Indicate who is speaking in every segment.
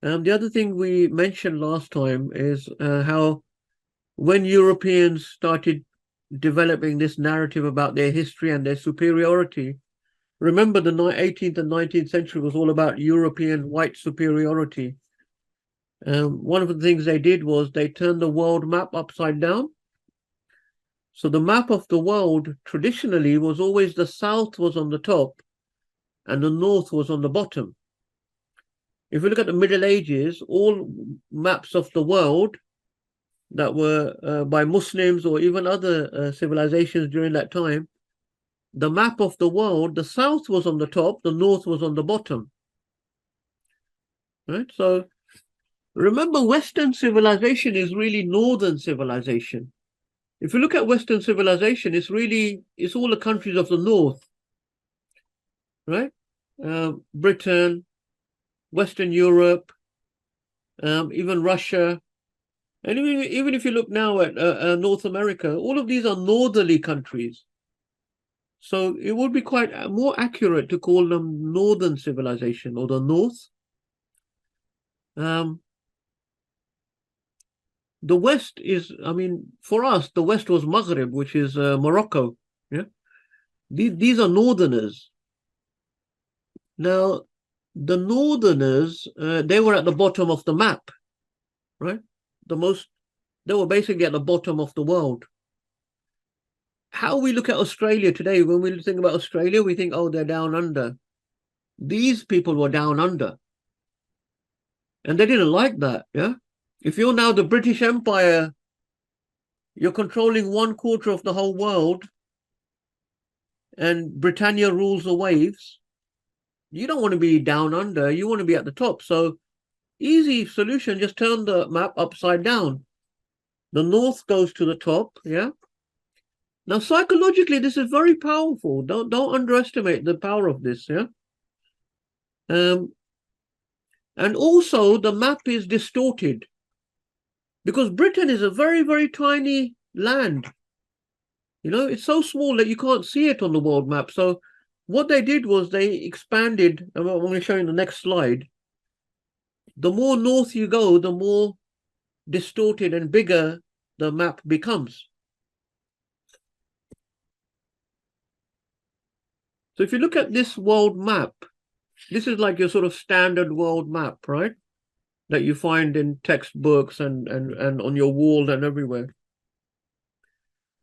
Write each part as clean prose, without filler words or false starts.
Speaker 1: The other thing we mentioned last time is how when Europeans started developing this narrative about their history and their superiority, remember the 18th and 19th century was all about European white superiority. One of the things they did was they turned the world map upside down. So the map of the world traditionally was always the south was on the top and the north was on the bottom. If you look at the Middle Ages, all maps of the world that were by Muslims or even other civilizations during that time, the map of the world, the south was on the top, the north was on the bottom. Right? So remember, Western civilization is really northern civilization. If you look at Western civilization, it's all the countries of the north, right? Britain, Western Europe, even Russia. And even if you look now at North America, all of these are northerly countries. So it would be quite more accurate to call them northern civilization or the north. The West is, I mean, for us, the West was Maghreb, which is Morocco. Yeah, these are northerners. Now, the northerners, they were at the bottom of the map, right? They were basically at the bottom of the world. How we look at Australia today, when we think about Australia, we think, oh, they're down under. These people were down under. And they didn't like that, yeah? If you're now the British Empire, you're controlling 1/4 of the whole world, and Britannia rules the waves, you don't want to be down under, you want to be at the top. So easy solution, just turn the map upside down. The north goes to the top, yeah? Now, psychologically, this is very powerful. Don't underestimate the power of this, yeah? And also, the map is distorted because Britain is a very, very tiny land. You know, it's so small that you can't see it on the world map. So what they did was they expanded, and I'm going to show you in the next slide. The more north you go, the more distorted and bigger the map becomes. So if you look at this world map, this is like your sort of standard world map, right? That you find in textbooks and on your wall and everywhere.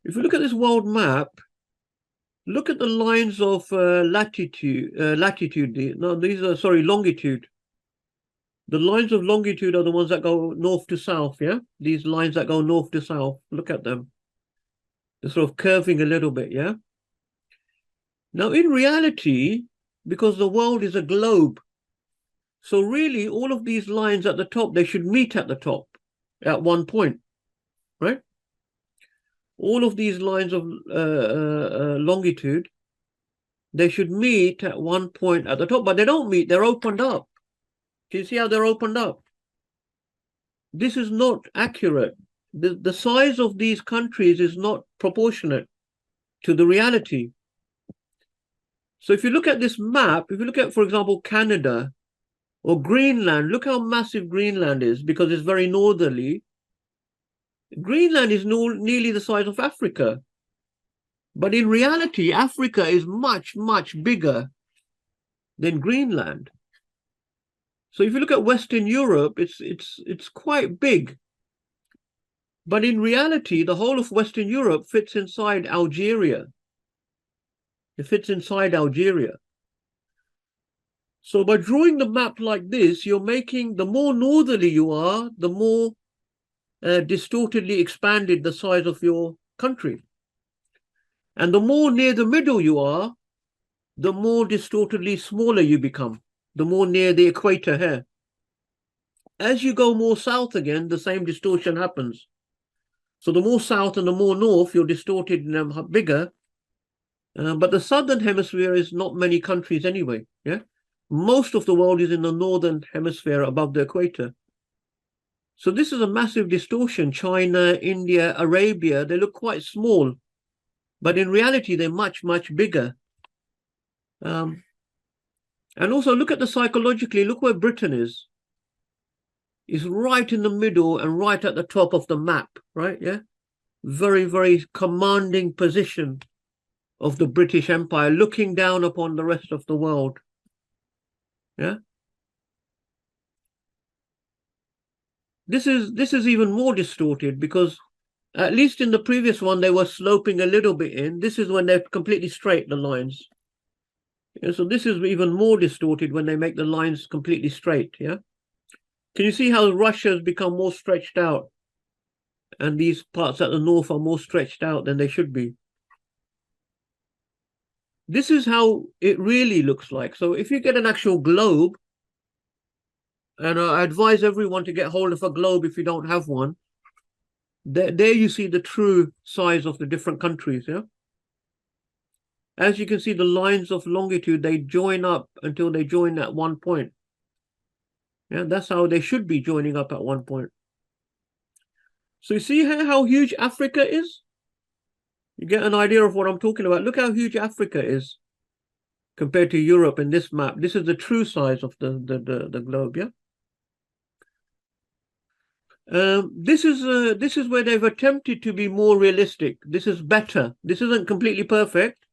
Speaker 1: If you look at this world map, look at the lines of longitude. The lines of longitude are the ones that go north to south, yeah? These lines that go north to south, look at them. They're sort of curving a little bit, yeah? Now, in reality, because the world is a globe, so really all of these lines at the top, they should meet at the top at one point, right? All of these lines of longitude, they should meet at one point at the top, but they don't meet, they're opened up. Can you see how they're opened up? This is not accurate. The size of these countries is not proportionate to the reality. So if you look at this map, if you look at, for example, Canada or Greenland, look how massive Greenland is because it's very northerly. Greenland is nearly the size of Africa. But in reality, Africa is much, much bigger than Greenland. So if you look at Western Europe, it's quite big. But in reality, the whole of Western Europe fits inside Algeria. It fits inside Algeria. So by drawing the map like this, you're making, the more northerly you are, the more distortedly expanded the size of your country. And the more near the middle you are, the more distortedly smaller you become, the more near the equator here. As you go more south again, the same distortion happens. So the more south and the more north, you're distorted and bigger. But the southern hemisphere is not many countries anyway, yeah? Most of the world is in the northern hemisphere above the equator. So this is a massive distortion. China, India, Arabia, they look quite small, but in reality, they're much, much bigger. And also look at the psychologically, look where Britain is. is right in the middle and right at the top of the map, right? Yeah. Very, very commanding position of the British Empire, looking down upon the rest of the world. Yeah. This is even more distorted because at least in the previous one, they were sloping a little bit in. This is when they're completely straight, the lines. Yeah, so this is even more distorted when they make the lines completely straight, yeah? Can you see how Russia has become more stretched out? And these parts at the north are more stretched out than they should be. This is how it really looks like. So if you get an actual globe, and I advise everyone to get hold of a globe if you don't have one, there you see the true size of the different countries, yeah? As you can see, the lines of longitude, they join up until they join at one point. Yeah, that's how they should be joining up at one point. So you see how huge Africa is? You get an idea of what I'm talking about. Look how huge Africa is compared to Europe in this map. This is the true size of the globe, yeah? This is where they've attempted to be more realistic. This is better. This isn't completely perfect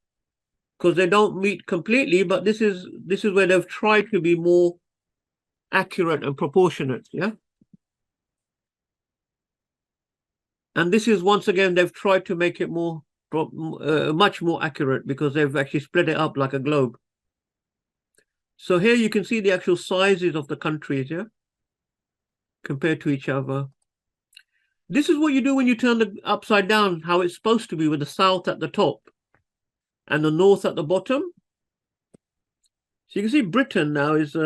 Speaker 1: because they don't meet completely, but this is where they've tried to be more accurate and proportionate, yeah? And this is, once again, they've tried to make it more much more accurate because they've actually split it up like a globe. So here you can see the actual sizes of the countries, yeah, compared to each other. This is what you do when you turn the upside down, how it's supposed to be, with the south at the top and the north at the bottom. So you can see Britain now is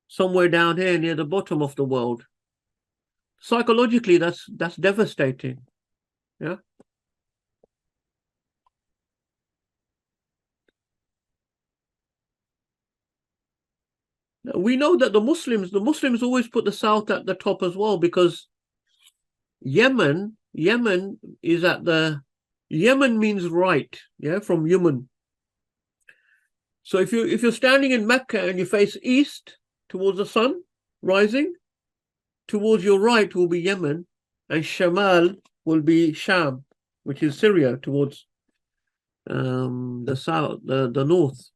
Speaker 1: somewhere down here near the bottom of the world. Psychologically, that's devastating, yeah. We know that the Muslims always put the south at the top as well, because Yemen is at Yemen means right, yeah, from Yemen. So if you're standing in Mecca and you face east towards the sun rising, towards your right will be Yemen, and Shamal will be Sham, which is Syria, towards the south, the north.